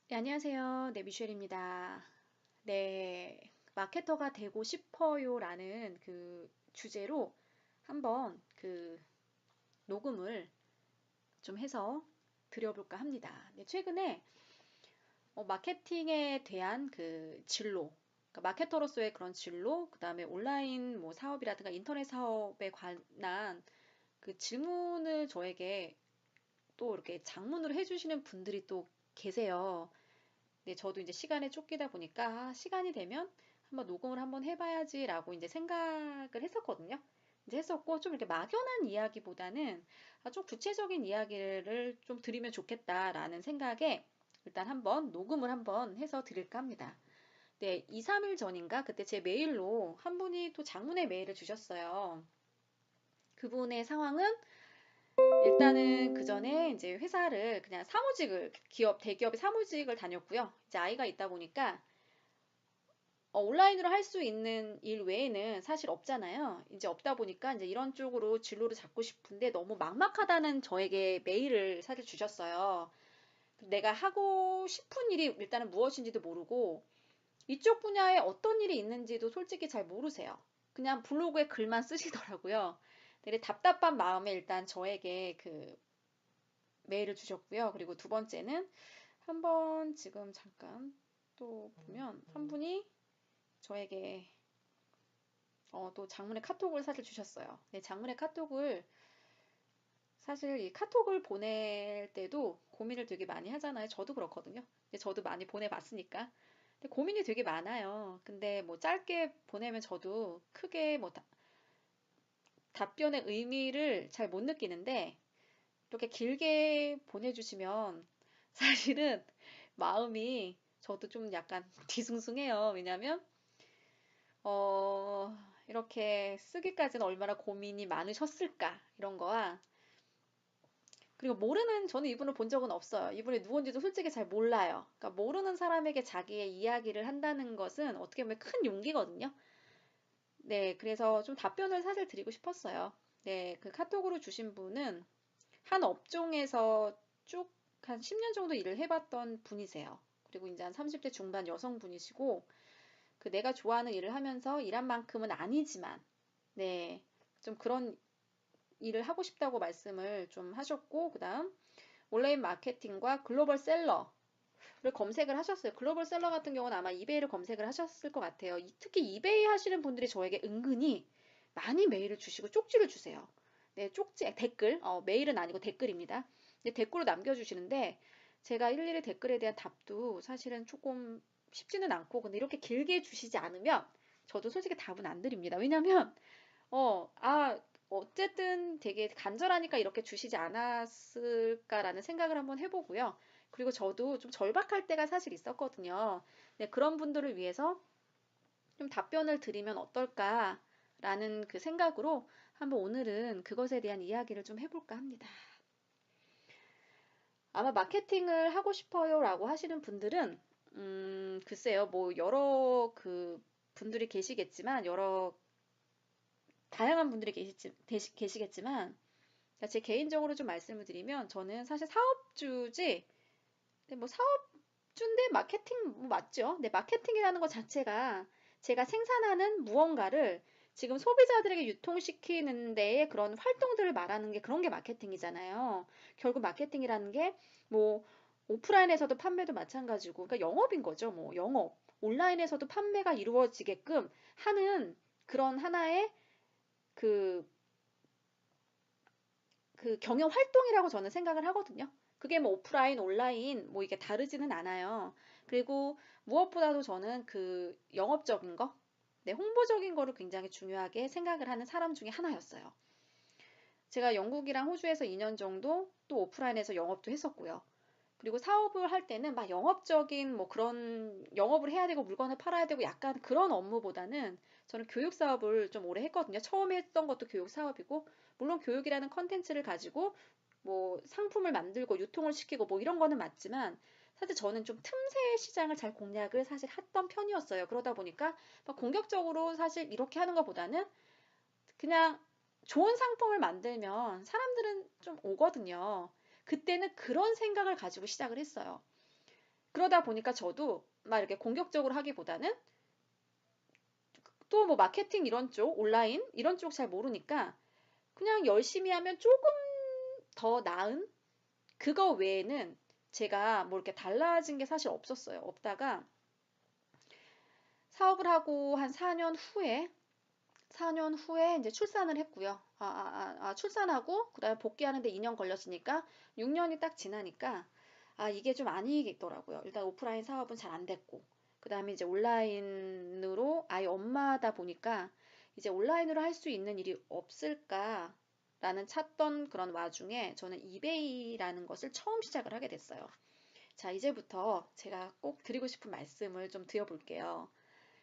네, 안녕하세요. 네, 미셸입니다. 네, 마케터가 되고 싶어요라는 그 주제로 한번 그 녹음을 좀 해서 드려볼까 합니다. 네, 최근에 마케팅에 대한 그 진로, 그러니까 마케터로서의 그런 진로, 그 다음에 온라인 뭐 사업이라든가 인터넷 사업에 관한 그 질문을 저에게 또 이렇게 장문으로 해주시는 분들이 또 계세요. 네, 저도 이제 시간에 쫓기다 보니까 시간이 되면 한번 녹음을 한번 해봐야지라고 이제 생각을 했었거든요. 이제 했었고 좀 이렇게 막연한 이야기보다는 좀 구체적인 이야기를 좀 드리면 좋겠다라는 생각에 일단 한번 녹음을 한번 해서 드릴까 합니다. 네, 2, 3일 전인가 그때 제 메일로 한 분이 또 장문의 메일을 주셨어요. 그분의 상황은 일단은 그 전에 이제 회사를 그냥 사무직을 대기업의 사무직을 다녔고요. 이제 아이가 있다 보니까 온라인으로 할 수 있는 일 외에는 사실 없잖아요. 이제 없다 보니까 이제 이런 쪽으로 진로를 잡고 싶은데 너무 막막하다는 저에게 메일을 사실 주셨어요. 내가 하고 싶은 일이 일단은 무엇인지도 모르고 이쪽 분야에 어떤 일이 있는지도 솔직히 잘 모르세요. 그냥 블로그에 글만 쓰시더라고요. 되게 답답한 마음에 일단 저에게 그 메일을 주셨고요. 그리고 두 번째는 한번 지금 잠깐 또 보면 한 분이 저에게 또 장문의 카톡을 사실 주셨어요. 네, 장문의 카톡을 사실 이 카톡을 보낼 때도 고민을 되게 많이 하잖아요. 저도 그렇거든요. 근데 저도 많이 보내봤으니까. 근데 고민이 되게 많아요. 근데 뭐 짧게 보내면 저도 크게 뭐 답변의 의미를 잘 못 느끼는데 이렇게 길게 보내주시면 사실은 마음이 저도 좀 약간 뒤숭숭해요. 왜냐면 어, 이렇게 쓰기까지는 얼마나 고민이 많으셨을까, 이런 거와, 그리고 저는 이분을 본 적은 없어요. 이분이 누군지도 솔직히 잘 몰라요. 그러니까 모르는 사람에게 자기의 이야기를 한다는 것은 어떻게 보면 큰 용기거든요. 네, 그래서 좀 답변을 사실 드리고 싶었어요. 네, 그 카톡으로 주신 분은 한 업종에서 쭉 한 10년 정도 일을 해봤던 분이세요. 그리고 이제 한 30대 중반 여성분이시고, 그 내가 좋아하는 일을 하면서 일한 만큼은 아니지만, 네, 좀 그런 일을 하고 싶다고 말씀을 좀 하셨고, 그 다음 온라인 마케팅과 글로벌 셀러를 검색을 하셨어요. 글로벌 셀러 같은 경우는 아마 이베이를 검색을 하셨을 것 같아요. 특히 이베이 하시는 분들이 저에게 은근히 많이 메일을 주시고 쪽지를 주세요. 네, 쪽지, 댓글, 메일은 아니고 댓글입니다. 근데 댓글로 남겨주시는데 제가 일일이 댓글에 대한 답도 사실은 조금 쉽지는 않고, 근데 이렇게 길게 주시지 않으면 저도 솔직히 답은 안 드립니다. 왜냐면 어쨌든 되게 간절하니까 이렇게 주시지 않았을까라는 생각을 한번 해보고요. 그리고 저도 좀 절박할 때가 사실 있었거든요. 네, 그런 분들을 위해서 좀 답변을 드리면 어떨까라는 그 생각으로 한번 오늘은 그것에 대한 이야기를 좀 해볼까 합니다. 아마 마케팅을 하고 싶어요라고 하시는 분들은, 글쎄요, 뭐 여러 그 분들이 계시겠지만, 여러 다양한 분들이 계시겠지만, 그러니까 제 개인적으로 좀 말씀을 드리면 저는 사실 사업주지, 근데 뭐 사업주인데 마케팅 뭐 맞죠? 근데 마케팅이라는 것 자체가 제가 생산하는 무언가를 지금 소비자들에게 유통시키는 데에 그런 활동들을 말하는 게 그런 게 마케팅이잖아요. 결국 마케팅이라는 게 뭐 오프라인에서도 판매도 마찬가지고 그러니까 영업인 거죠. 뭐 영업. 온라인에서도 판매가 이루어지게끔 하는 그런 하나의 그 그 경영 활동이라고 저는 생각을 하거든요. 그게 뭐 오프라인, 온라인 뭐 이게 다르지는 않아요. 그리고 무엇보다도 저는 그 영업적인 거, 네, 홍보적인 거를 굉장히 중요하게 생각을 하는 사람 중에 하나였어요. 제가 영국이랑 호주에서 2년 정도 또 오프라인에서 영업도 했었고요. 그리고 사업을 할 때는 막 영업적인 뭐 그런 영업을 해야 되고 물건을 팔아야 되고 약간 그런 업무보다는 저는 교육 사업을 좀 오래 했거든요. 처음에 했던 것도 교육 사업이고, 물론 교육이라는 컨텐츠를 가지고 뭐 상품을 만들고 유통을 시키고 뭐 이런 거는 맞지만 사실 저는 좀 틈새 시장을 잘 공략을 사실 했던 편이었어요. 그러다 보니까 막 공격적으로 사실 이렇게 하는 것보다는 그냥 좋은 상품을 만들면 사람들은 좀 오거든요. 그때는 그런 생각을 가지고 시작을 했어요. 그러다 보니까 저도 막 이렇게 공격적으로 하기보다는 또 뭐 마케팅 이런 쪽, 온라인 이런 쪽 잘 모르니까 그냥 열심히 하면 조금 더 나은 그거 외에는 제가 뭐 이렇게 달라진 게 사실 없었어요. 없다가 사업을 하고 한 4년 후에 이제 출산을 했고요. 출산하고 그다음에 복귀하는데 2년 걸렸으니까 6년이 딱 지나니까 이게 좀 아니겠더라고요. 일단 오프라인 사업은 잘 안 됐고 그다음에 이제 온라인으로 아이 엄마다 보니까 이제 온라인으로 할 수 있는 일이 없을까라는 찾던 그런 와중에 저는 이베이라는 것을 처음 시작을 하게 됐어요. 자, 이제부터 제가 꼭 드리고 싶은 말씀을 좀 드려볼게요.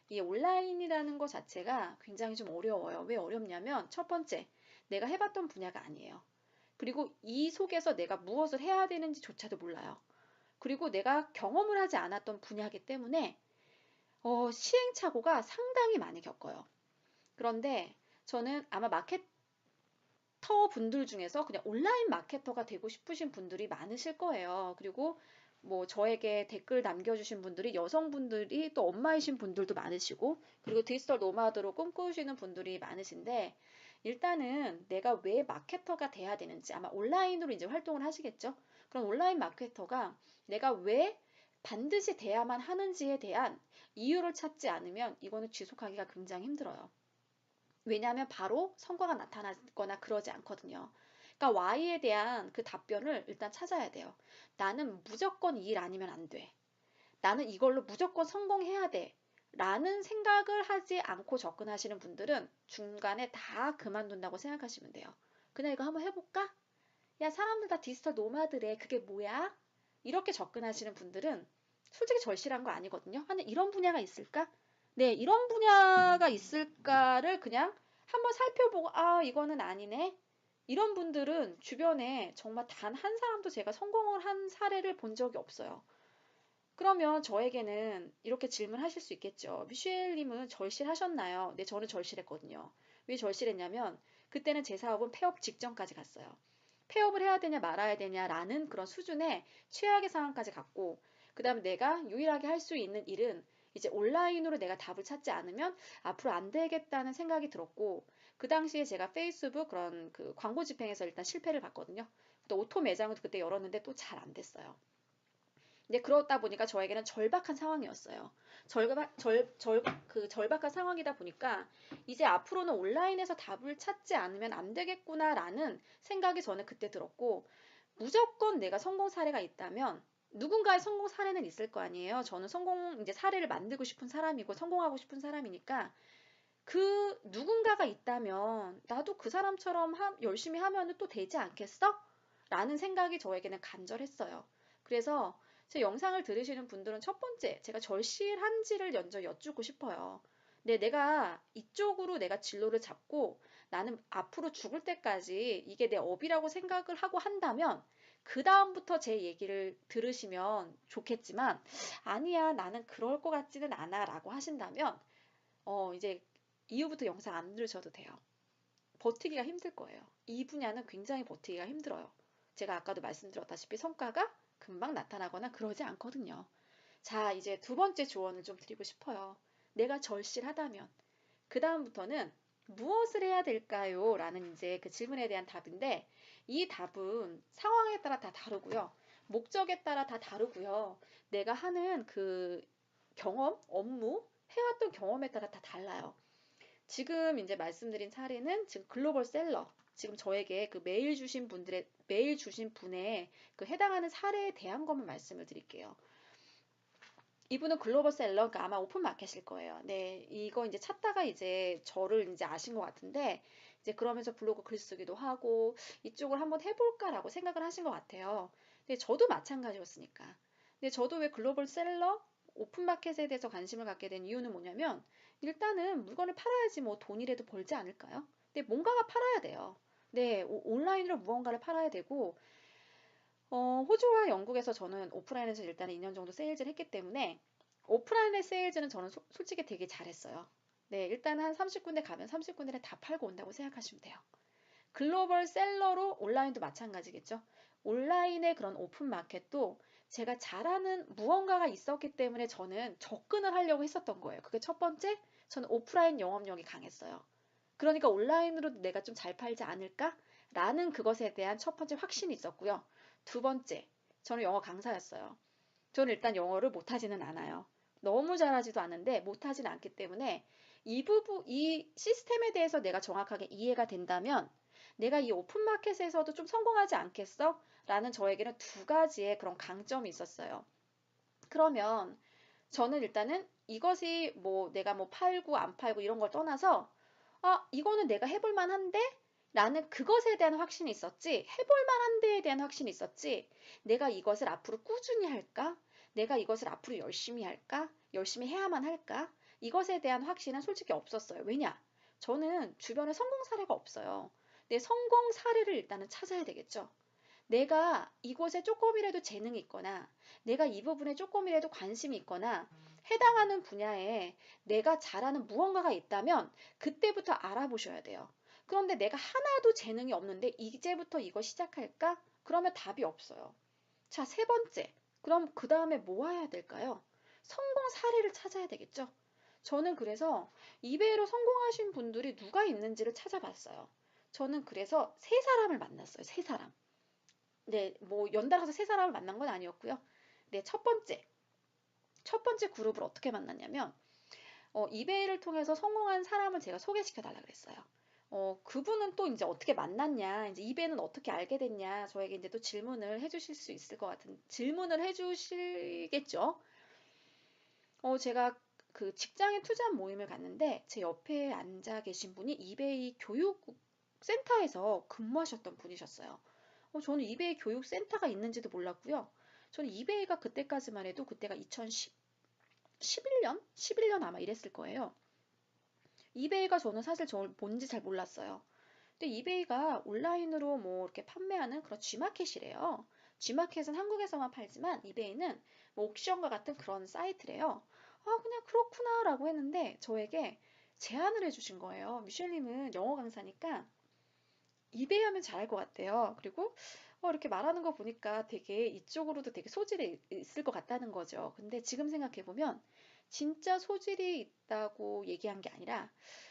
이 온라인이라는 것 자체가 굉장히 좀 어려워요. 왜 어렵냐면 첫 번째, 내가 해봤던 분야가 아니에요. 그리고 이 속에서 내가 무엇을 해야 되는지조차도 몰라요. 그리고 내가 경험을 하지 않았던 분야이기 때문에 시행착오가 상당히 많이 겪어요. 그런데 저는 아마 마케터 분들 중에서 그냥 온라인 마케터가 되고 싶으신 분들이 많으실 거예요. 그리고 뭐 저에게 댓글 남겨주신 분들이 여성분들이 또 엄마이신 분들도 많으시고 그리고 디지털 노마드로 꿈꾸시는 분들이 많으신데 일단은 내가 왜 마케터가 돼야 되는지 아마 온라인으로 이제 활동을 하시겠죠. 그런 온라인 마케터가 내가 왜 반드시 돼야만 하는지에 대한 이유를 찾지 않으면 이거는 지속하기가 굉장히 힘들어요. 왜냐하면 바로 성과가 나타나거나 그러지 않거든요. 그러니까 Y에 대한 그 답변을 일단 찾아야 돼요. 나는 무조건 이 일 아니면 안 돼. 나는 이걸로 무조건 성공해야 돼. 라는 생각을 하지 않고 접근하시는 분들은 중간에 다 그만둔다고 생각하시면 돼요. 그냥 이거 한번 해볼까? 야, 사람들 다 디지털 노마드래. 그게 뭐야? 이렇게 접근하시는 분들은 솔직히 절실한 거 아니거든요. 아니, 이런 분야가 있을까? 네, 이런 분야가 있을까를 그냥 한번 살펴보고, 이거는 아니네. 이런 분들은 주변에 정말 단 한 사람도 제가 성공을 한 사례를 본 적이 없어요. 그러면 저에게는 이렇게 질문하실 수 있겠죠. 미셸님은 절실하셨나요? 네, 저는 절실했거든요. 왜 절실했냐면 그때는 제 사업은 폐업 직전까지 갔어요. 폐업을 해야 되냐 말아야 되냐라는 그런 수준의 최악의 상황까지 갔고 그다음에 내가 유일하게 할 수 있는 일은 이제 온라인으로 내가 답을 찾지 않으면 앞으로 안 되겠다는 생각이 들었고 그 당시에 제가 페이스북 그런 그 광고 집행에서 일단 실패를 봤거든요. 또 오토 매장을 그때 열었는데 또 잘 안 됐어요. 이제 그러다 보니까 저에게는 절박한 상황이었어요. 절박한 상황이다 보니까 이제 앞으로는 온라인에서 답을 찾지 않으면 안 되겠구나라는 생각이 저는 그때 들었고, 무조건 내가 성공 사례가 있다면 누군가의 성공 사례는 있을 거 아니에요. 저는 성공 이제 사례를 만들고 싶은 사람이고 성공하고 싶은 사람이니까 그 누군가가 있다면 나도 그 사람처럼 열심히 하면 또 되지 않겠어? 라는 생각이 저에게는 간절했어요. 그래서 제 영상을 들으시는 분들은 첫 번째, 제가 절실한지를 먼저 여쭙고 싶어요. 내가 이쪽으로 내가 진로를 잡고 나는 앞으로 죽을 때까지 이게 내 업이라고 생각을 하고 한다면 그 다음부터 제 얘기를 들으시면 좋겠지만 아니야, 나는 그럴 것 같지는 않아 라고 하신다면 이제 이후부터 영상 안 들으셔도 돼요. 버티기가 힘들 거예요. 이 분야는 굉장히 버티기가 힘들어요. 제가 아까도 말씀드렸다시피 성과가 금방 나타나거나 그러지 않거든요. 자, 이제 두 번째 조언을 좀 드리고 싶어요. 내가 절실하다면 그 다음부터는 무엇을 해야 될까요? 라는 이제 그 질문에 대한 답인데 이 답은 상황에 따라 다 다르고요. 목적에 따라 다 다르고요. 내가 하는 그 경험, 업무, 해왔던 경험에 따라 다 달라요. 지금 이제 말씀드린 사례는 지금 글로벌 셀러, 지금 저에게 그 메일 주신 분의 그 해당하는 사례에 대한 것만 말씀을 드릴게요. 이분은 글로벌 셀러, 그러니까 아마 오픈 마켓일 거예요. 네, 이거 이제 찾다가 이제 저를 이제 아신 것 같은데, 이제 그러면서 블로그 글쓰기도 하고, 이쪽을 한번 해볼까라고 생각을 하신 것 같아요. 근데 저도 마찬가지였으니까. 근데 저도 왜 글로벌 셀러, 오픈 마켓에 대해서 관심을 갖게 된 이유는 뭐냐면, 일단은 물건을 팔아야지 뭐 돈이라도 벌지 않을까요? 근데 뭔가가 팔아야 돼요. 네, 온라인으로 무언가를 팔아야 되고, 호주와 영국에서 저는 오프라인에서 일단 2년 정도 세일즈를 했기 때문에 오프라인의 세일즈는 저는 솔직히 되게 잘했어요. 네, 일단 한 30군데 가면 30군데를 다 팔고 온다고 생각하시면 돼요. 글로벌 셀러로 온라인도 마찬가지겠죠. 온라인의 그런 오픈 마켓도 제가 잘하는 무언가가 있었기 때문에 저는 접근을 하려고 했었던 거예요. 그게 첫 번째, 저는 오프라인 영업력이 강했어요. 그러니까 온라인으로도 내가 좀 잘 팔지 않을까? 라는 그것에 대한 첫 번째 확신이 있었고요. 두 번째, 저는 영어 강사였어요. 저는 일단 영어를 못하지는 않아요. 너무 잘하지도 않는데 못하지는 않기 때문에 이 시스템에 대해서 내가 정확하게 이해가 된다면 내가 이 오픈마켓에서도 좀 성공하지 않겠어? 라는 저에게는 두 가지의 그런 강점이 있었어요. 그러면 저는 일단은 이것이 뭐 내가 뭐 팔고 안 팔고 이런 걸 떠나서 이거는 내가 해볼 만한데? 라는 그것에 대한 확신이 있었지, 해볼 만한데에 대한 확신이 있었지, 내가 이것을 앞으로 꾸준히 할까? 내가 이것을 앞으로 열심히 할까? 열심히 해야만 할까? 이것에 대한 확신은 솔직히 없었어요. 왜냐? 저는 주변에 성공 사례가 없어요. 내 성공 사례를 일단은 찾아야 되겠죠. 내가 이곳에 조금이라도 재능이 있거나 내가 이 부분에 조금이라도 관심이 있거나 해당하는 분야에 내가 잘하는 무언가가 있다면 그때부터 알아보셔야 돼요. 그런데 내가 하나도 재능이 없는데 이제부터 이거 시작할까? 그러면 답이 없어요. 자, 세 번째. 그럼 그 다음에 뭐 해야 될까요? 성공 사례를 찾아야 되겠죠. 저는 그래서 이베이로 성공하신 분들이 누가 있는지를 찾아봤어요. 저는 그래서 세 사람을 만났어요. 세 사람. 네, 뭐 연달아서 세 사람을 만난 건 아니었고요. 네, 첫 번째 그룹을 어떻게 만났냐면 이베이를 통해서 성공한 사람을 제가 소개시켜 달라 그랬어요. 그분은 또 이제 어떻게 만났냐, 이제 이베이는 어떻게 알게 됐냐, 저에게 이제 또 질문을 해주실 수 있을 것 같은, 질문을 해주시겠죠. 제가 그 직장인 투자 모임을 갔는데 제 옆에 앉아 계신 분이 이베이 교육센터에서 근무하셨던 분이셨어요. 저는 이베이 교육센터가 있는지도 몰랐고요. 저는 이베이가 그때까지만 해도 그때가 2011년? 11년 아마 이랬을 거예요. 이베이가 저는 사실 뭔지 잘 몰랐어요. 근데 이베이가 온라인으로 뭐 이렇게 판매하는 그런 G마켓이래요. G마켓은 한국에서만 팔지만 이베이는 뭐 옥션과 같은 그런 사이트래요. 그냥 그렇구나 라고 했는데 저에게 제안을 해주신 거예요. 미셸님은 영어 강사니까 이베이 하면 잘할 것 같대요. 그리고 이렇게 말하는 거 보니까 되게 이쪽으로도 되게 소질이 있을 것 같다는 거죠. 근데 지금 생각해보면 진짜 소질이 있다고 얘기한 게 아니라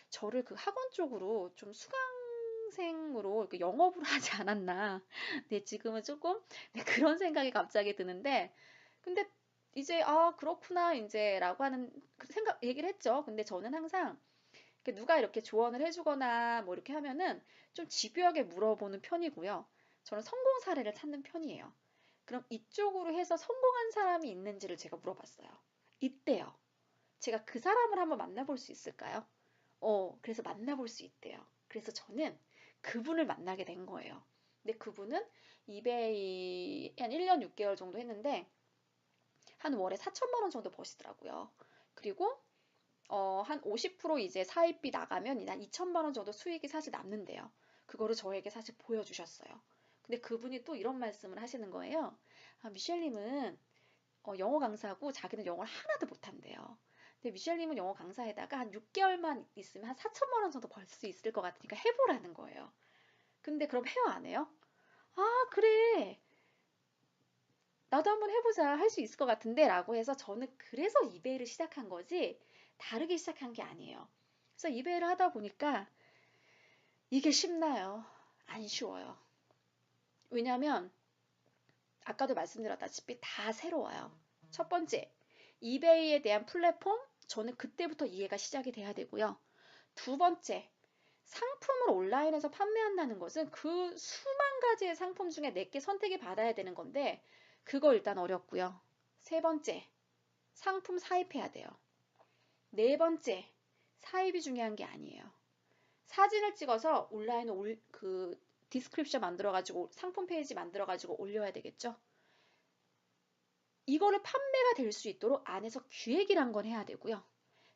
저를 그 학원 쪽으로 좀 수강생으로 이렇게 영업으로 하지 않았나. 네, 지금은 조금 네, 그런 생각이 갑자기 드는데 근데 이제 그렇구나 이제라고 하는 그 생각 얘기를 했죠. 근데 저는 항상 누가 이렇게 조언을 해주거나 뭐 이렇게 하면은 좀 집요하게 물어보는 편이고요. 저는 성공 사례를 찾는 편이에요. 그럼 이쪽으로 해서 성공한 사람이 있는지를 제가 물어봤어요. 있대요. 제가 그 사람을 한번 만나볼 수 있을까요? 그래서 만나볼 수 있대요. 그래서 저는 그분을 만나게 된 거예요. 근데 그분은 이베이 한 1년 6개월 정도 했는데 한 월에 4천만 원 정도 버시더라고요. 그리고 한 50% 이제 사입비 나가면 한 2천만 원 정도 수익이 사실 남는데요. 그거를 저에게 사실 보여주셨어요. 근데 그분이 또 이런 말씀을 하시는 거예요. 미셸님은 영어 강사고 자기는 영어를 하나도 못한대요. 근데 미셸님은 영어 강사에다가 한 6개월만 있으면 한 4천만 원 정도 벌 수 있을 것 같으니까 해보라는 거예요. 근데 그럼 해요, 안 해요? 그래. 나도 한번 해보자. 할 수 있을 것 같은데 라고 해서 저는 그래서 이베이를 시작한 거지 다르게 시작한 게 아니에요. 그래서 이베이를 하다 보니까 이게 쉽나요? 안 쉬워요. 왜냐면 아까도 말씀드렸다시피 다 새로워요. 첫 번째, 이베이에 대한 플랫폼 저는 그때부터 이해가 시작이 돼야 되고요. 두 번째, 상품을 온라인에서 판매한다는 것은 그 수만 가지의 상품 중에 내게 선택이 받아야 되는 건데 그거 일단 어렵고요. 세 번째, 상품 사입해야 돼요. 네 번째, 사입이 중요한 게 아니에요. 사진을 찍어서 온라인에 그 디스크립션 만들어가지고 상품 페이지 만들어가지고 올려야 되겠죠. 이거를 판매가 될 수 있도록 안에서 기획이란 건 해야 되고요.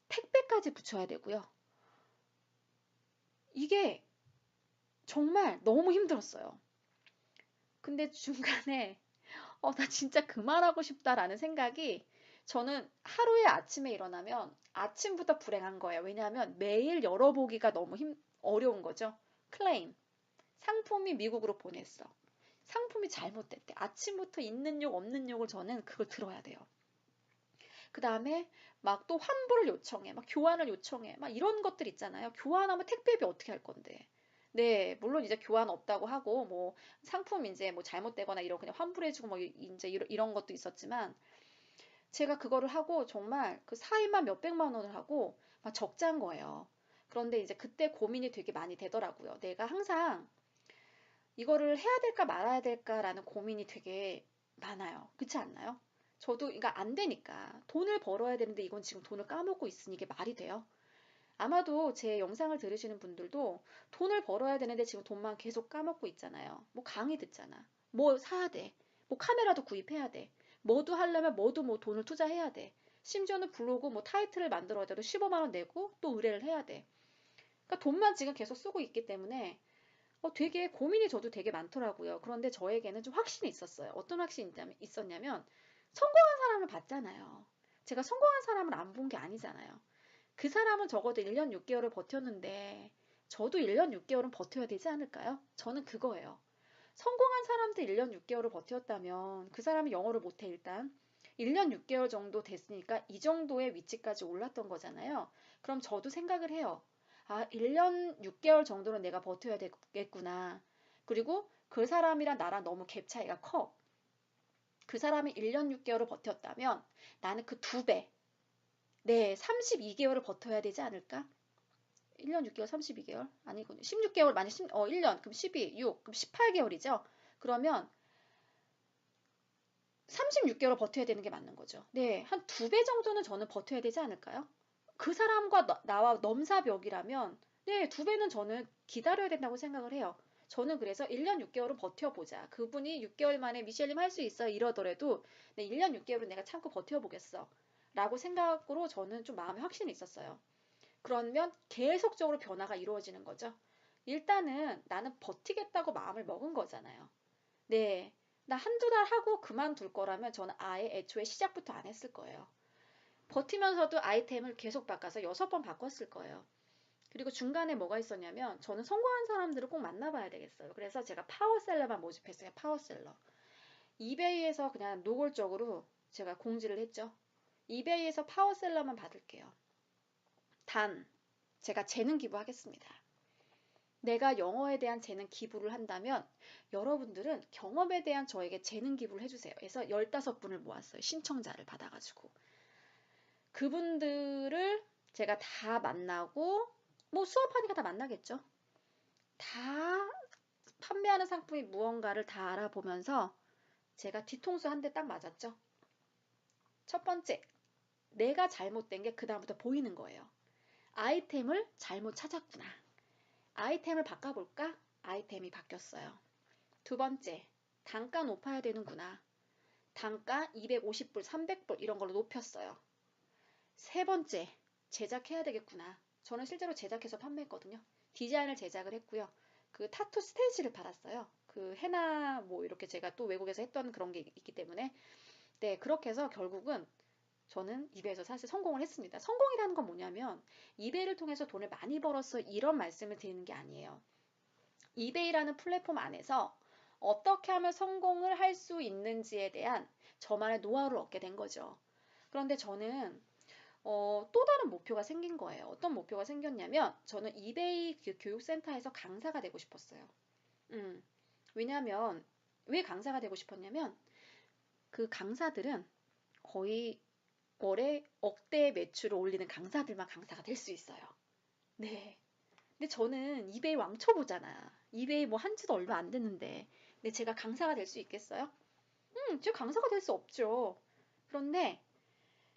택배까지 붙여야 되고요. 이게 정말 너무 힘들었어요. 근데 중간에 나 진짜 그만하고 싶다라는 생각이 저는 하루에 아침에 일어나면 아침부터 불행한 거예요. 왜냐하면 매일 열어보기가 너무 어려운 거죠. 클레임. 상품이 미국으로 보냈어. 상품이 잘못됐대. 아침부터 있는 욕 없는 욕을 저는 그걸 들어야 돼요. 그 다음에 막 또 환불을 요청해, 막 교환을 요청해, 막 이런 것들 있잖아요. 교환하면 택배비 어떻게 할 건데? 네, 물론 이제 교환 없다고 하고 뭐 상품 이제 뭐 잘못되거나 이런 그냥 환불해주고 뭐 이제 이런 것도 있었지만 제가 그거를 하고 정말 그 사이만 몇백만 원을 하고 막 적자인 거예요. 그런데 이제 그때 고민이 되게 많이 되더라고요. 내가 항상 이거를 해야 될까 말아야 될까라는 고민이 되게 많아요. 그렇지 않나요? 저도 그러니까 안 되니까 돈을 벌어야 되는데 이건 지금 돈을 까먹고 있으니 이게 말이 돼요? 아마도 제 영상을 들으시는 분들도 돈을 벌어야 되는데 지금 돈만 계속 까먹고 있잖아요. 뭐 강의 듣잖아. 뭐 사야 돼. 뭐 카메라도 구입해야 돼. 뭐도 하려면 뭐도 뭐 돈을 투자해야 돼. 심지어는 블로그 뭐 타이틀을 만들어야 돼도 15만 원 내고 또 의뢰를 해야 돼. 그러니까 돈만 지금 계속 쓰고 있기 때문에 되게 고민이 저도 되게 많더라고요. 그런데 저에게는 좀 확신이 있었어요. 어떤 확신이 있었냐면 성공한 사람을 봤잖아요. 제가 성공한 사람을 안 본 게 아니잖아요. 그 사람은 적어도 1년 6개월을 버텼는데 저도 1년 6개월은 버텨야 되지 않을까요? 저는 그거예요. 성공한 사람들 1년 6개월을 버텼다면 그 사람이 영어를 못해 일단 1년 6개월 정도 됐으니까 이 정도의 위치까지 올랐던 거잖아요. 그럼 저도 생각을 해요. 아, 1년 6개월 정도는 내가 버텨야 되겠구나. 그리고 그 사람이랑 나랑 너무 갭 차이가 커. 그 사람이 1년 6개월을 버텼다면 나는 그 두 배, 네, 32개월을 버텨야 되지 않을까? 1년 6개월, 32개월? 아니군요. 16개월, 만약 1년, 그럼 12, 6, 그럼 18개월이죠? 그러면 36개월 버텨야 되는 게 맞는 거죠. 네, 한 두 배 정도는 저는 버텨야 되지 않을까요? 그 사람과 나와 넘사벽이라면, 네, 두 배는 저는 기다려야 된다고 생각을 해요. 저는 그래서 1년 6개월은 버텨보자. 그분이 6개월 만에 미셸님 할 수 있어 이러더라도 네, 1년 6개월은 내가 참고 버텨보겠어. 라고 생각으로 저는 좀 마음에 확신이 있었어요. 그러면 계속적으로 변화가 이루어지는 거죠. 일단은 나는 버티겠다고 마음을 먹은 거잖아요. 네. 나 한두 달 하고 그만둘 거라면 저는 아예 애초에 시작부터 안 했을 거예요. 버티면서도 아이템을 계속 바꿔서 6번 바꿨을 거예요. 그리고 중간에 뭐가 있었냐면 저는 성공한 사람들을 꼭 만나봐야 되겠어요. 그래서 제가 파워셀러만 모집했어요. 파워셀러. 이베이에서 그냥 노골적으로 제가 공지를 했죠. 이베이에서 파워셀러만 받을게요. 단, 제가 재능 기부하겠습니다. 내가 영어에 대한 재능 기부를 한다면 여러분들은 경험에 대한 저에게 재능 기부를 해주세요. 그래서 15분을 모았어요. 신청자를 받아가지고. 그분들을 제가 다 만나고, 뭐 수업하니까 다 만나겠죠. 다 판매하는 상품이 무언가를 다 알아보면서 제가 뒤통수 한 대 딱 맞았죠. 첫 번째, 내가 잘못된 게 그다음부터 보이는 거예요. 아이템을 잘못 찾았구나. 아이템을 바꿔볼까? 아이템이 바뀌었어요. 두 번째, 단가 높아야 되는구나. 단가 250불, 300불 이런 걸로 높였어요. 세 번째, 제작해야 되겠구나. 저는 실제로 제작해서 판매했거든요. 디자인을 제작을 했고요. 그 타투 스텐실을 받았어요. 그 헤나 뭐 이렇게 제가 또 외국에서 했던 그런 게 있기 때문에 네, 그렇게 해서 결국은 저는 이베이에서 사실 성공을 했습니다. 성공이라는 건 뭐냐면 이베이를 통해서 돈을 많이 벌었어 이런 말씀을 드리는 게 아니에요. 이베이라는 플랫폼 안에서 어떻게 하면 성공을 할 수 있는지에 대한 저만의 노하우를 얻게 된 거죠. 그런데 저는 또 다른 목표가 생긴 거예요. 어떤 목표가 생겼냐면 저는 이베이 그 교육센터에서 강사가 되고 싶었어요. 왜냐하면 왜 강사가 되고 싶었냐면 그 강사들은 거의 월에 억대 매출을 올리는 강사들만 강사가 될 수 있어요. 네. 근데 저는 이베이 왕초보잖아. 이베이 뭐 한지도 얼마 안 됐는데. 근데 제가 강사가 될 수 있겠어요? 제가 강사가 될 수 없죠. 그런데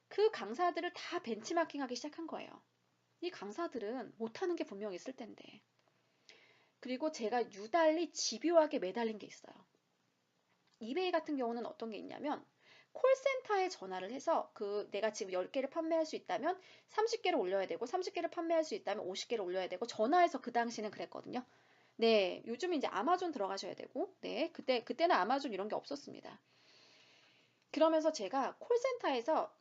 그 강사들을 다 벤치마킹하기 시작한 거예요. 이 강사들은 못하는 게 분명히 있을 텐데. 그리고 제가 유달리 집요하게 매달린 게 있어요. 이베이 같은 경우는 어떤 게 있냐면 콜센터에 전화를 해서 그 내가 지금 10개를 판매할 수 있다면 30개를 올려야 되고 30개를 판매할 수 있다면 50개를 올려야 되고 전화해서 그 당시는 그랬거든요. 네, 요즘 이제 아마존 들어가셔야 되고, 네, 그때는 아마존 이런 게 없었습니다. 그러면서 제가 콜센터에서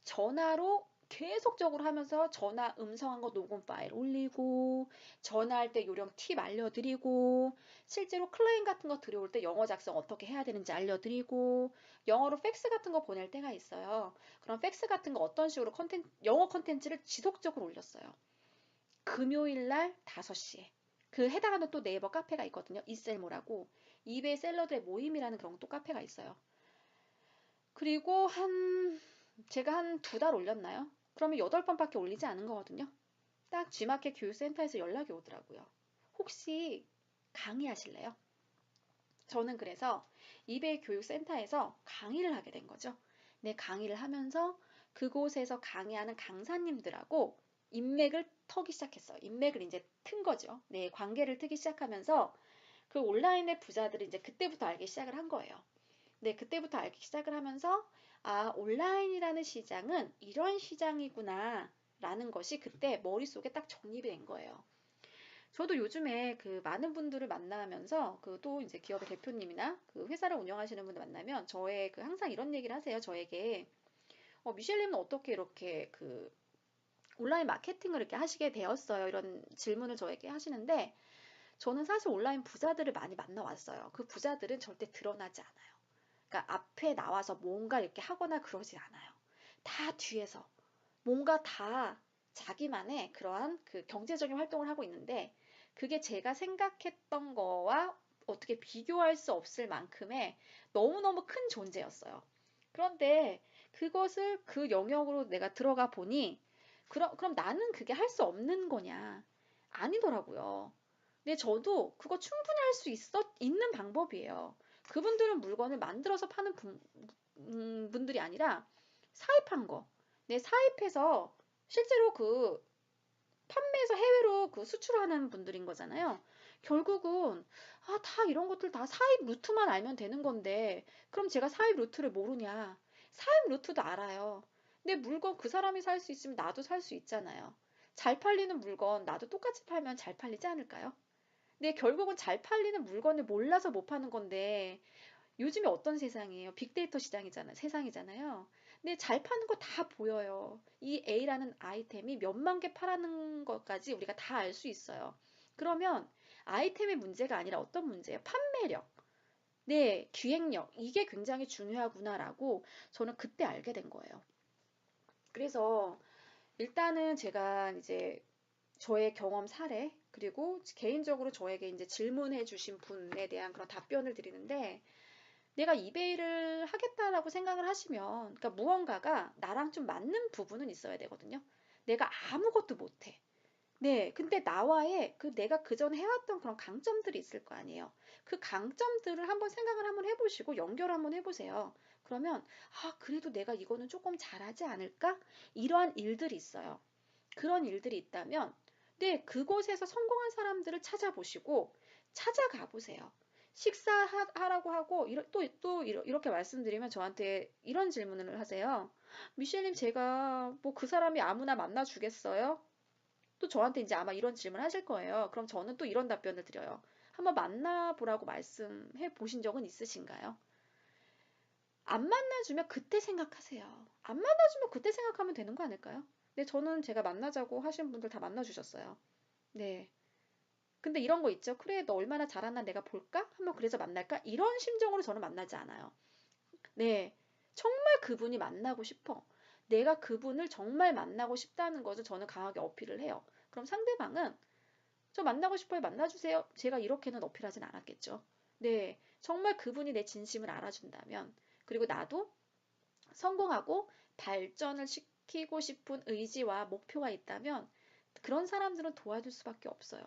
전화로 계속적으로 하면서 전화 음성한 거 녹음 파일 올리고, 전화할 때 요령 팁 알려드리고, 실제로 클라이언트 같은 거 들어올 때 영어 작성 어떻게 해야 되는지 알려드리고, 영어로 팩스 같은 거 보낼 때가 있어요. 그럼 팩스 같은 거 어떤 식으로 영어 컨텐츠를 지속적으로 올렸어요. 금요일 날 5시에. 그 해당하는 또 네이버 카페가 있거든요. 이셀모라고. 이베이 셀러드의 모임이라는 그런 또 카페가 있어요. 그리고 제가 한 2달 올렸나요? 그러면 8번밖에 올리지 않은 거거든요. 딱 G마켓 교육센터에서 연락이 오더라고요. 혹시 강의하실래요? 저는 그래서 이베이 교육센터에서 강의를 하게 된 거죠. 네, 강의를 하면서 그곳에서 강의하는 강사님들하고 인맥을 터기 시작했어요. 인맥을 이제 튼 거죠. 네, 관계를 트기 시작하면서 그 온라인의 부자들을 이제 그때부터 알기 시작을 한 거예요. 네, 그때부터 알기 시작을 하면서 아, 온라인이라는 시장은 이런 시장이구나 라는 것이 그때 머릿속에 딱 정립이 된 거예요. 저도 요즘에 그 많은 분들을 만나면서 그 또 이제 기업의 대표님이나 그 회사를 운영하시는 분들 만나면 저의 그 항상 이런 얘기를 하세요. 저에게 미셸님은 어떻게 이렇게 그 온라인 마케팅을 이렇게 하시게 되었어요? 이런 질문을 저에게 하시는데 저는 사실 온라인 부자들을 많이 만나왔어요. 그 부자들은 절대 드러나지 않아요. 그러니까 앞에 나와서 뭔가 이렇게 하거나 그러지 않아요. 다 뒤에서 뭔가 다 자기만의 그러한 그 경제적인 활동을 하고 있는데 그게 제가 생각했던 거와 어떻게 비교할 수 없을 만큼의 너무너무 큰 존재였어요. 그런데 그것을 그 영역으로 내가 들어가 보니 그럼 나는 그게 할 수 없는 거냐? 아니더라고요. 근데 저도 그거 충분히 할 수 있는 방법이에요. 그분들은 물건을 만들어서 파는 분들이 아니라 사입한 거. 네, 사입해서 실제로 그 판매해서 해외로 그 수출하는 분들인 거잖아요. 결국은 다 이런 것들 다 사입 루트만 알면 되는 건데 그럼 제가 사입 루트를 모르냐? 사입 루트도 알아요. 근데 물건 그 사람이 살 수 있으면 나도 살 수 있잖아요. 잘 팔리는 물건 나도 똑같이 팔면 잘 팔리지 않을까요? 근데 결국은 잘 팔리는 물건을 몰라서 못 파는 건데 요즘에 어떤 세상이에요? 빅데이터 세상이잖아요. 근데 잘 파는 거 다 보여요. 이 A라는 아이템이 몇만 개 팔았는 것까지 우리가 다 알 수 있어요. 그러면 아이템의 문제가 아니라 어떤 문제예요? 판매력. 네, 기획력. 이게 굉장히 중요하구나라고 저는 그때 알게 된 거예요. 그래서 일단은 제가 이제 저의 경험 사례, 그리고 개인적으로 저에게 이제 질문해 주신 분에 대한 그런 답변을 드리는데 내가 이베이를 하겠다라고 생각을 하시면, 그러니까 무언가가 나랑 좀 맞는 부분은 있어야 되거든요. 내가 아무것도 못해. 네, 근데 나와의 그 내가 그전에 해왔던 그런 강점들이 있을 거 아니에요. 그 강점들을 한번 생각을 한번 해보시고 연결 한번 해보세요. 그러면, 그래도 내가 이거는 조금 잘하지 않을까? 이러한 일들이 있어요. 그런 일들이 있다면, 네, 그곳에서 성공한 사람들을 찾아보시고, 찾아가 보세요. 식사하라고 하고, 이렇게 말씀드리면 저한테 이런 질문을 하세요. 미셸님, 제가 뭐 그 사람이 아무나 만나주겠어요? 또 저한테 이제 아마 이런 질문 하실 거예요. 그럼 저는 또 이런 답변을 드려요. 한번 만나보라고 말씀해 보신 적은 있으신가요? 안 만나주면 그때 생각하세요. 안 만나주면 그때 생각하면 되는 거 아닐까요? 네, 저는 제가 만나자고 하신 분들 다 만나주셨어요. 네. 근데 이런 거 있죠. 그래, 너 얼마나 잘하나 내가 볼까? 한번 그래서 만날까? 이런 심정으로 저는 만나지 않아요. 네. 정말 그분이 만나고 싶어. 내가 그분을 정말 만나고 싶다는 것을 저는 강하게 어필을 해요. 그럼 상대방은 저 만나고 싶어요. 만나주세요. 제가 이렇게는 어필하진 않았겠죠. 네. 정말 그분이 내 진심을 알아준다면, 그리고 나도 성공하고 발전을 시키고 싶은 의지와 목표가 있다면, 그런 사람들은 도와줄 수밖에 없어요.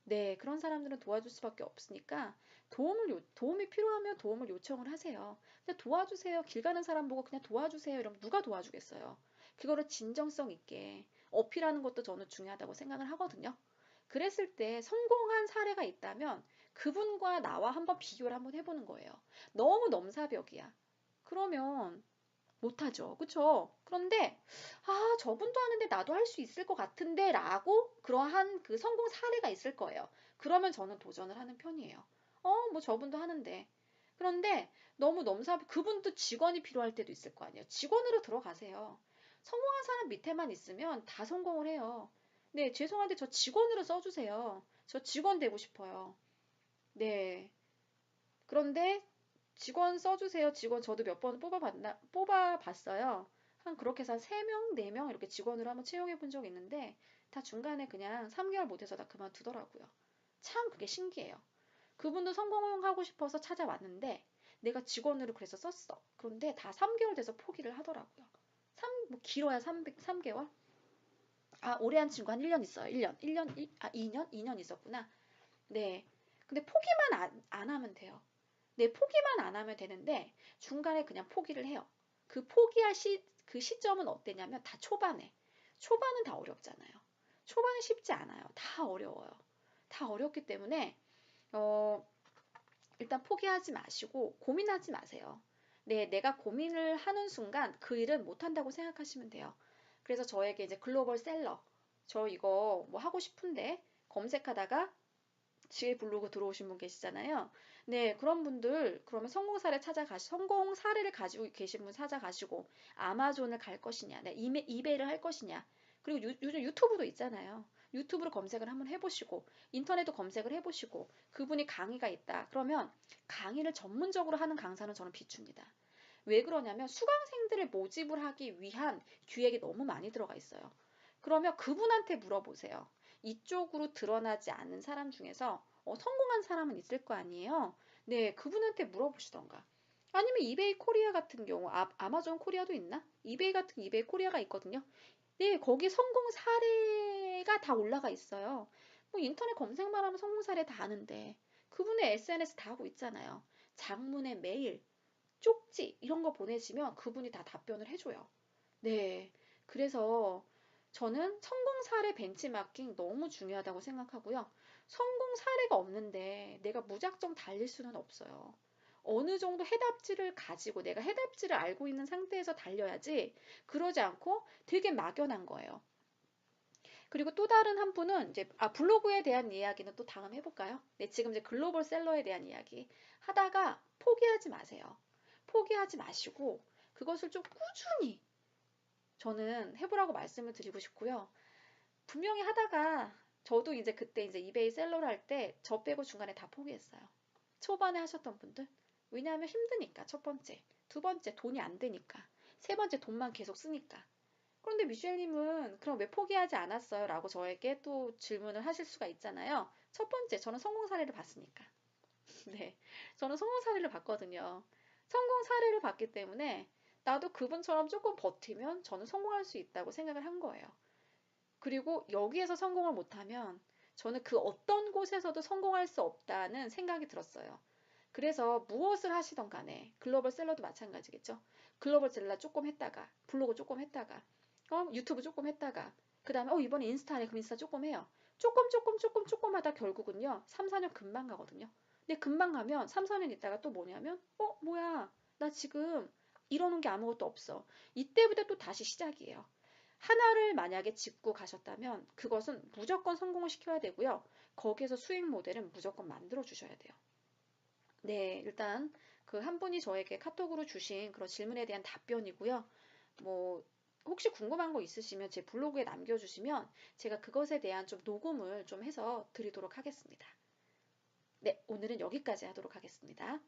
네, 그런 사람들은 도와줄 수밖에 없으니까 도움이 필요하면 도움을 요청을 하세요. 근데 도와주세요. 길 가는 사람 보고 그냥 도와주세요. 이러면 누가 도와주겠어요. 그거를 진정성 있게 어필하는 것도 저는 중요하다고 생각을 하거든요. 그랬을 때 성공한 사례가 있다면 그분과 나와 한번 비교를 한번 해보는 거예요. 너무 넘사벽이야. 그러면 못하죠. 그쵸? 그런데, 저분도 하는데 나도 할 수 있을 것 같은데, 라고 그러한 그 성공 사례가 있을 거예요. 그러면 저는 도전을 하는 편이에요. 뭐 저분도 하는데. 그런데 너무 그분도 직원이 필요할 때도 있을 거 아니에요. 직원으로 들어가세요. 성공한 사람 밑에만 있으면 다 성공을 해요. 네, 죄송한데 저 직원으로 써주세요. 저 직원 되고 싶어요. 네. 그런데 직원 써주세요. 직원 저도 몇 번 뽑아봤어요. 한 그렇게 해서 한 3명, 4명 이렇게 직원으로 한번 채용해 본 적이 있는데 다 중간에 그냥 3개월 못해서 다 그만두더라고요. 참 그게 신기해요. 그분도 성공하고 싶어서 찾아왔는데 내가 직원으로 그래서 썼어. 그런데 다 3개월 돼서 포기를 하더라고요. 뭐 길어야 3개월? 아, 오래 한 친구 한 1년 있어요. 1년. 1년, 2년? 2년 있었구나. 네. 근데 포기만 안 하면 돼요. 네, 포기만 안 하면 되는데 중간에 그냥 포기를 해요. 그 포기할 그 시점은 어땠냐면 다 초반에. 초반은 다 어렵잖아요. 초반은 쉽지 않아요. 다 어려워요. 다 어렵기 때문에 어, 일단 포기하지 마시고 고민하지 마세요. 네, 내가 고민을 하는 순간 그 일은 못한다고 생각하시면 돼요. 그래서 저에게 이제 글로벌 셀러, 저 이거 뭐 하고 싶은데 검색하다가 지혜 블로그 들어오신 분 계시잖아요. 네, 그런 분들 그러면 성공 사례를 가지고 계신 분 찾아가시고 아마존을 갈 것이냐, 네, 이베이를 할 것이냐. 그리고 요즘 유튜브도 있잖아요. 유튜브로 검색을 한번 해보시고 인터넷도 검색을 해보시고 그분이 강의가 있다. 그러면 강의를 전문적으로 하는 강사는 저는 비춥니다. 왜 그러냐면 수강생들을 모집을 하기 위한 기획이 너무 많이 들어가 있어요. 그러면 그분한테 물어보세요. 이쪽으로 드러나지 않는 사람 중에서 성공한 사람은 있을 거 아니에요? 네, 그분한테 물어보시던가. 아니면 이베이 코리아 같은 경우, 아마존 코리아도 있나? 이베이 코리아가 있거든요. 네, 거기 성공 사례가 다 올라가 있어요. 뭐 인터넷 검색만 하면 성공 사례 다 아는데 그분의 SNS 다 하고 있잖아요. 장문의 메일, 쪽지 이런 거 보내시면 그분이 다 답변을 해줘요. 네. 그래서 저는 성공 사례 벤치마킹 너무 중요하다고 생각하고요. 성공 사례가 없는데 내가 무작정 달릴 수는 없어요. 어느 정도 해답지를 가지고 내가 해답지를 알고 있는 상태에서 달려야지 그러지 않고 되게 막연한 거예요. 그리고 또 다른 한 분은 이제 블로그에 대한 이야기는 또 다음 해볼까요? 네, 지금 이제 글로벌 셀러에 대한 이야기 하다가 포기하지 마세요. 포기하지 마시고 그것을 좀 꾸준히 저는 해보라고 말씀을 드리고 싶고요. 분명히 하다가 저도 이제 그때 이제 이베이 셀러를 할 때 저 빼고 중간에 다 포기했어요. 초반에 하셨던 분들. 왜냐하면 힘드니까 첫 번째. 두 번째 돈이 안 되니까. 세 번째 돈만 계속 쓰니까. 그런데 미셸님은 그럼 왜 포기하지 않았어요? 라고 저에게 또 질문을 하실 수가 있잖아요. 첫 번째, 저는 성공 사례를 봤으니까. 네. 저는 성공 사례를 봤거든요. 성공 사례를 봤기 때문에 나도 그분처럼 조금 버티면 저는 성공할 수 있다고 생각을 한 거예요. 그리고 여기에서 성공을 못하면 저는 그 어떤 곳에서도 성공할 수 없다는 생각이 들었어요. 그래서 무엇을 하시던 간에 글로벌 셀러도 마찬가지겠죠. 글로벌 셀러 조금 했다가 블로그 조금 했다가 유튜브 조금 했다가 그 다음에 이번에 인스타에 그럼 인스타 조금 해요. 조금 하다 결국은요 3, 4년 금방 가거든요. 근데 금방 가면 3, 4년 있다가 또 뭐냐면 뭐야 나 지금 이러는 게 아무것도 없어. 이때부터 또 다시 시작이에요. 하나를 만약에 짚고 가셨다면 그것은 무조건 성공을 시켜야 되고요. 거기에서 수익 모델은 무조건 만들어 주셔야 돼요. 네, 일단 그 한 분이 저에게 카톡으로 주신 그런 질문에 대한 답변이고요. 뭐 혹시 궁금한 거 있으시면 제 블로그에 남겨주시면 제가 그것에 대한 좀 녹음을 좀 해서 드리도록 하겠습니다. 네, 오늘은 여기까지 하도록 하겠습니다.